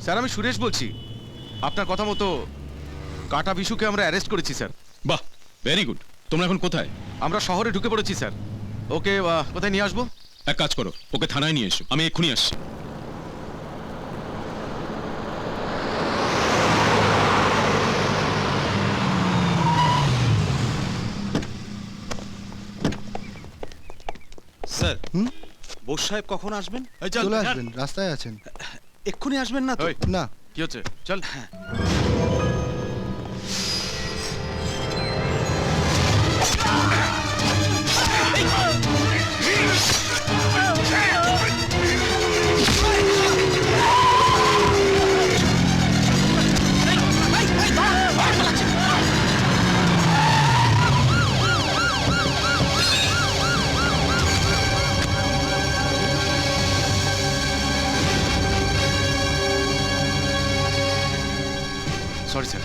Sir আমি সুরেশ বলছি, আপনার কথা মতো কাটা বিশুকে আমরা অ্যারেস্ট করেছি স্যার। বাহ, ভেরি গুড। তোমরা এখন কোথায়? আমরা শহরে ঢুকে পড়েছি স্যার। ওকে কোথায় নিয়ে আসবো? এক কাজ করো, ওকে থানায় নিয়ে এসো, আমি এক্ষুনি আসছি। স্যার, বোস সাহেব কখন আসবেন? চলে আসবেন, রাস্তায় আছেন। এক্ষুনি আসবেন না তো? ওই, না, কি হচ্ছে? চল। সরি স্যার,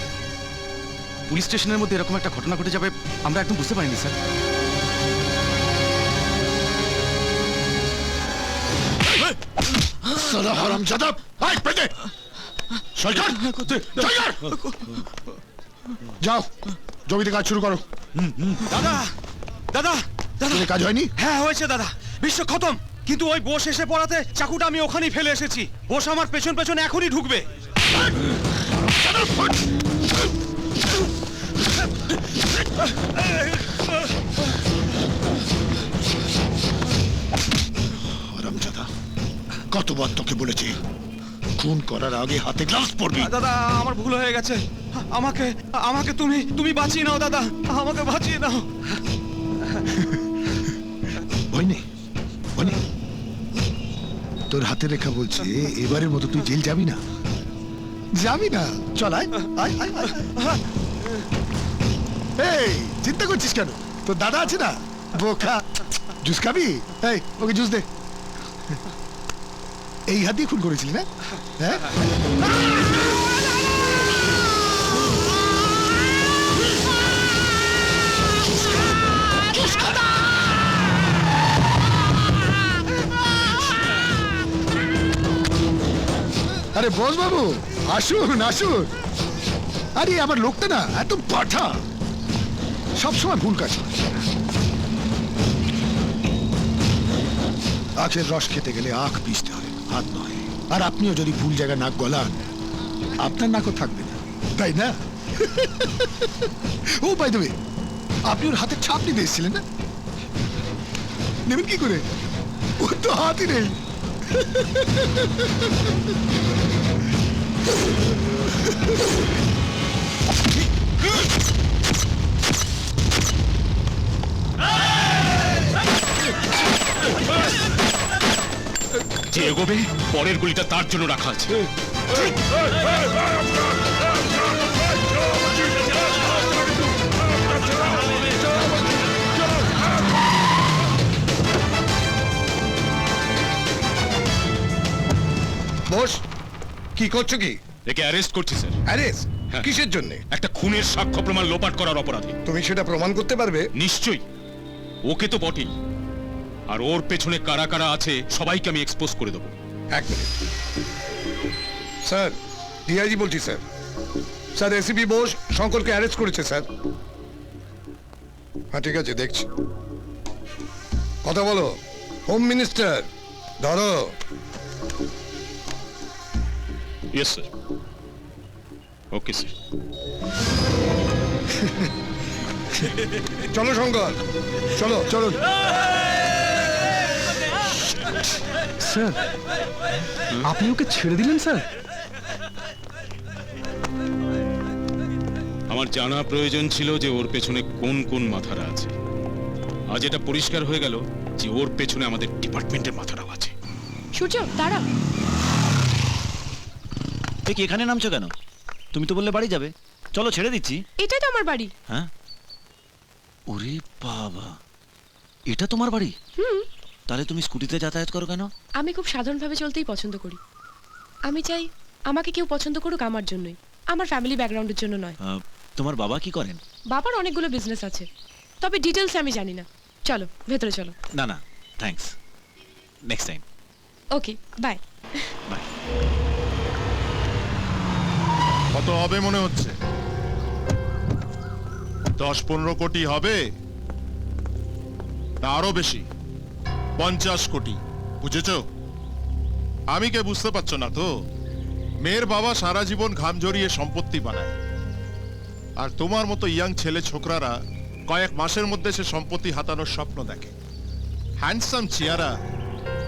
পুলিশ স্টেশনের মধ্যে এরকম একটা ঘটনা ঘটে যাবে আমরা একদম বুঝতে পারিনি স্যার। সালা হারামজাদা! আয় পেটে! সরকার! সরকার! যাও, জমিতে কাজ শুরু করো। দাদা, দাদা, দাদা, তোদের কাজ হয়নি? হ্যাঁ হয়েছে দাদা, বিশ্ব খতম। কিন্তু ওই বোস এসে পড়াতে চাকুটা আমি ওখানেই ফেলে এসেছি। বোস আমার পেছন পেছন এখনই ঢুকবে। হারামজাদা, কতবার তোকে বলেছি খুন করার আগে হাতে গ্লাভস পরবি। দাদা আমার ভুল হয়ে গেছে, আমাকে আমাকে তুমি তুমি বাঁচিয়ে নাও দাদা, আমাকে বাঁচিয়ে নাও। ভয় নেই, ভয় নেই। তোর হাতে রেখা বলছে এবারের মতো তুই জেল যাবি না, যাবি না। চল আয়, আয়, আয়, আয়, আয়। এই চিন্তা করছিস কেন? তোর দাদা আছে না, বোকা। জুস খাবি? এই ওকে জুস দে। এই হাত দিয়ে খুন করেছিলি না? হ্যাঁ, আরে বস বাবু, আসুন আসুন। আরে আমার লোকটা না এত পাঠা, সবসময় ভুল কাজ করে। আখের রস খেতে গেলে আখ পিষতে হয়, হাত নয়। আর আপনিও যদি ভুল জায়গায় নাক গলান, আপনার নাকও থাকবে না, তাই না? ও বাই দ্য ওয়ে, আপনি ওর হাতের ছাপ নিতে এসেছিলেন না? নেবেন কি করে? ওর তো হাতই নেই। যে এগোবে পরের গুলিটা তার জন্য রাখা আছে। বস, কি করছো কি? একে অ্যারেস্ট করছি স্যার। অ্যারেস্ট? হ্যাঁ। কিসের জন্য? একটা খুনের সাক্ষ্য প্রমাণ লোপাট করার অপরাধে। তুমি সেটা প্রমাণ করতে পারবে? নিশ্চয়ই, ওকে তো বটেই, আর ওর পেছনে কারা কারা আছে সবাইকে আমি এক্সপোজ করে দেবো। এক মিনিট স্যার, ডিআইজি বলছি স্যার। স্যার এসিপি বোস শঙ্করকে অ্যারেস্ট করেছে স্যার। হ্যাঁ ঠিক আছে, দেখছি। কথা বলো। হোম মিনিস্টার ধরো। Yes sir. Okay sir. চলো শঙ্কর, চলো চলো। স্যার আপনি ওকে ছেড়ে দিলেন স্যার? আমার জানা প্রয়োজন ছিল যে ওর পেছনে কোন কোন মাথারা আছে। আজ এটা পরিষ্কার হয়ে গেল যে ওর পেছনে আমাদের ডিপার্টমেন্টের মাথারাও আছে। সূর্য দাঁড়া। কি এখানে নামছো কেন? তুমি তো বললে বাড়ি যাবে। চলো ছেড়ে দিচ্ছি। এটাই তো আমার বাড়ি। হ্যাঁ, ওরে বাবা, এটা তোমার বাড়ি? তাহলে তুমি স্কুটিতে যাতায়াত করো কেন? আমি খুব সাধারণভাবে চলতেই পছন্দ করি। আমি চাই আমাকে কেউ পছন্দ করুক আমার জন্যই, আমার ফ্যামিলি ব্যাকগ্রাউন্ডের জন্য নয়। তোমার বাবা কি করেন? বাবার অনেকগুলো বিজনেস আছে, তবে ডিটেলস আমি জানি না। চলো ভেতরে চলো। না না thanks, next time. Okay bye. Bye. কত হবে মনে হচ্ছে? 10-15 কোটি হবে, না আরো বেশি? 50 কোটি, বুঝেছো? আমি কে বুঝতে পারছো না তো? মেয়ের বাবা সারা জীবন ঘাম ঝরিয়ে সম্পত্তি বানায়, আর তোমার মতো ইয়াং ছেলে ছোকরারা কয়েক মাসের মধ্যে সে সম্পত্তি হাতানোর স্বপ্ন দেখে। হ্যান্ডসাম চেহারা,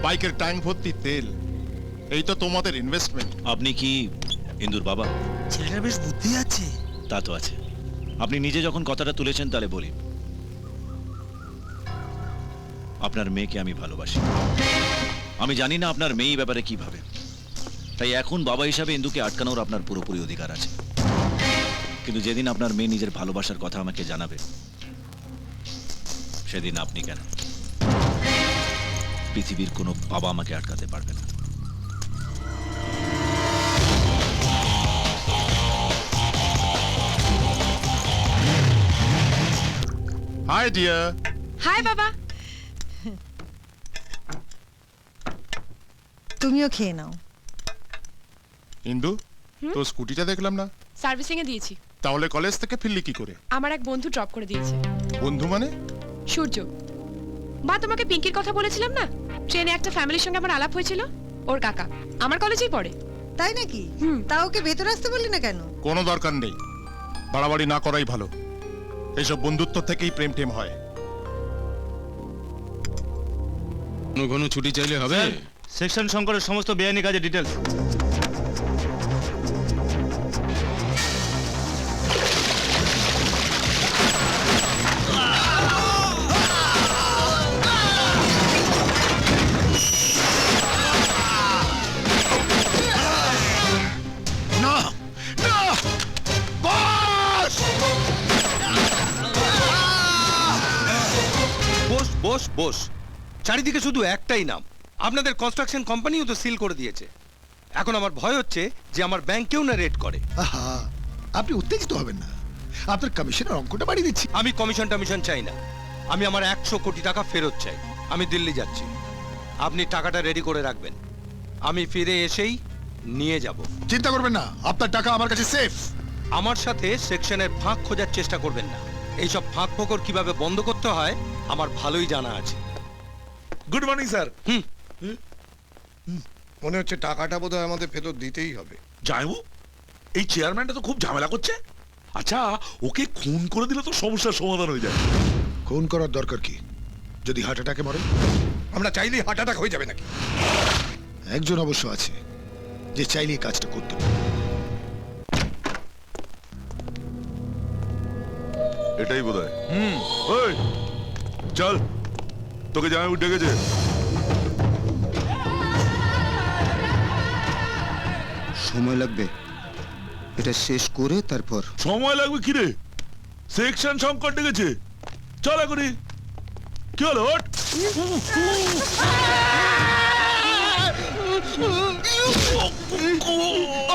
বাইকের ট্যাঙ্ক ভর্তি তেল, এই তো তোমাদের ইনভেস্টমেন্ট। আপনি কি ইন্দুর বাবা? ছেলেটা বেশ বুদ্ধি আছে। তা তো আছে। আপনি নিজে যখন কথাটা তুলেছেন তাহলে বলি, আপনার মেয়েকে আমি ভালোবাসি। আমি জানি না আপনার মেয়ে এই ব্যাপারে কি ভাবে, তাই এখন বাবা হিসাবে ইন্দুকে আটকানোর আপনার পুরোপুরি অধিকার আছে। কিন্তু যেদিন আপনার মেয়ে নিজের ভালোবাসার কথা আমাকে জানাবে, সেদিন আপনি কেন, পৃথিবীর কোনো বাবা আমাকে আটকাতে পারবে না। High deer. হাই বাবা। তুমিও খেয়ে নাও। ইন্দু, তো স্কুটিটা দেখলাম না, সার্ভিসিং এ দিয়েছি। তাহলে কলেজ থেকে ফিরলি কি করে? আমার এক বন্ধু ড্রপ করে দিয়েছে। বন্ধু মানে? সূর্য। মা, তোমাকে পিঙ্কির কথা বলেছিলাম না, ট্রেনে একটা ফ্যামিলির সঙ্গে আমার আলাপ হয়েছিল, ওর কাকা আমার কলেজেই পড়ে। তাই নাকি? হুম। তা ওকে ভেতরে আসতে বললি না কেন? কোনো দরকার নেই, বাড়াবাড়ি না করাই ভালো। এইসব বন্ধুত্ব থেকেই প্রেম টেম হয়। ঘন ঘন ছুটি চাইলে হবে? সেকশন শঙ্করের সমস্ত বেআইনি কাজের ডিটেলস। না না বস! বস বস বস, চারিদিকে শুধু একটাই নাম। আপনাদের কনস্ট্রাকশন কোম্পানিও তো সিল করে দিয়েছে। এখন আমার ভয় হচ্ছে যে আমার ব্যাংকেও না রেড করে। আহা, আপনি উত্তেজিত হবেন না, আপনার কমিশনের অঙ্কটা বাড়িয়ে দিচ্ছি। আমি কমিশন টমিশন চাই না, আমি আমার 100 কোটি টাকা ফেরত চাই। আমি দিল্লি যাচ্ছি, আপনি টাকাটা রেডি করে রাখবেন, আমি ফিরে এসেই নিয়ে যাব। চিন্তা করবেন না, আপনার টাকা আমার কাছে সেফ। আমার সাথে সেকশনের ফাঁক খোঁজার চেষ্টা করবেন না। এইসব ফাঁক ফোকর কিভাবে বন্ধ করতে হয় আমার ভালোই জানা আছে। Good morning sir. হুম। মনে হচ্ছে টাকাটা বোধহয় আমাদের ফেরত দিতেই হবে। যাইবু, এই চেয়ারম্যানটা তো খুব ঝামেলা করছে। আচ্ছা, ওকে খুন করে দিলে তো সমস্যার সমাধান হয়ে যায়। খুন করার দরকার কি যদি হার্ট অ্যাটাকে মরে? আমরা চাইলেই হার্ট অ্যাটাক হয়ে যাবে নাকি? একজন অবশ্য আছে যে চাইলে এই কাজটা করতে পারে। এটাই বোধ হয়। ওই চল, তোকে জামাই ডেকেছে। সময় লাগবে, এটা শেষ করে তারপর। সময় লাগবে কি রে? সেকশন সংকট ডেকেছে, চল এখনই। কি হলো? ওঠ।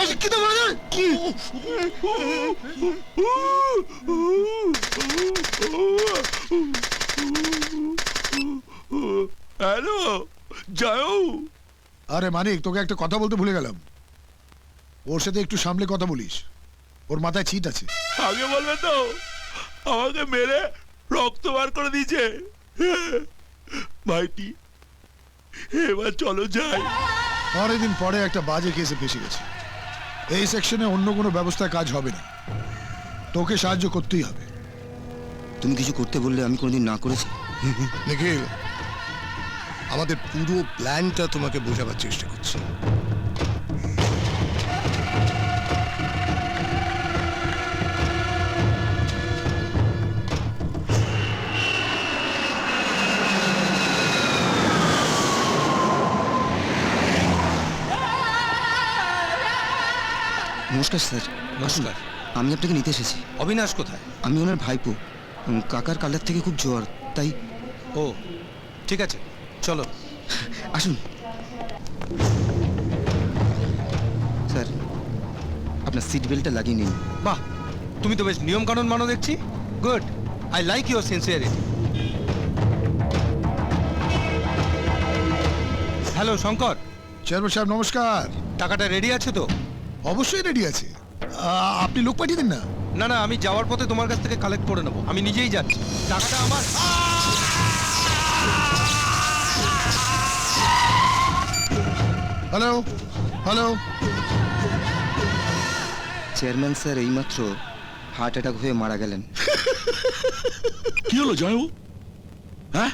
অশিক্ষিত মানুষ! হ্যালো যাও। আরে মানিক, তোকে একটা কথা বলতে ভুলে গেলাম। ওর সাথে একটু সামলে কথা বলিস, ওর মাথায় ছিট আছে। আগে বলবে তো, আমাকে মেরে রক্ত বার করে দিয়েছে ভাইটি। এবার চলো যাই। অনেকদিন পরে একটা বাজে কেসে ফেসে গেছে। এই সেকশনে অন্য কোনো ব্যবস্থায় কাজ হবে না, তোকে সাহায্য করতেই হবে। তুমি কিছু করতে বললে আমি কোনোদিন না করেছি? নিখিল, আমাদের পুরো প্ল্যানটা তোমাকে বোঝাবার চেষ্টা করছি। নমস্কার স্যার। নমস্কার। আমি আপনাকে নিতে এসেছি। অবিনাশ কোথায়? আমি ওনার ভাইপো। কাকার কালের থেকে খুব জ্বর, তাই। ও ঠিক আছে, চলো আসুন স্যার, আপনার সিট বেল্টটা লাগিয়ে নিন। বাহ, তুমি তো বেশ নিয়ম কানুন মানো দেখছি। Good, I like your sincerity. Hello Shankar. Chairman সাহেব নমস্কার। টাকাটা রেডি আছে তো? অবশ্যই রেডি আছে। আপনি লোক পাঠিয়ে দিন না। না না, আমি যাওয়ার পথে তোমার কাছ থেকে কালেক্ট করে নেবো। আমি নিজেই যাচ্ছি, টাকাটা আমার। হ্যালো হ্যালো, চেয়ারম্যান স্যার এইমাত্র হার্ট অ্যাটাক হয়ে মারা গেলেন। কি হলো জয়বাবু? হ্যাঁ,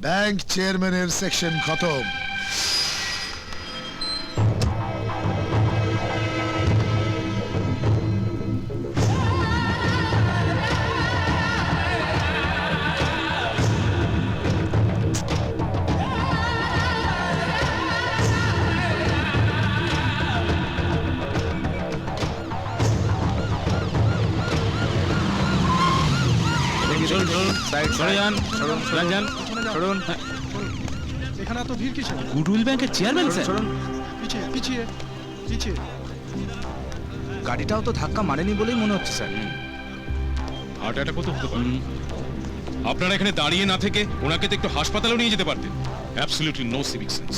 ব্যাংক চেয়ারম্যানের সেকশন খতম। গুডউইল ব্যাংকের চেয়ারম্যান স্যার। গাড়িটাও তো ধাক্কা মারেনি বলেই মনে হচ্ছে স্যার। হার্ট অ্যাটাক হতে হতে পারে। আপনারা এখানে দাঁড়িয়ে না থেকে ওনাকে তো একটু হাসপাতালেও নিয়ে যেতে পারতেন। Absolutely no civic sense.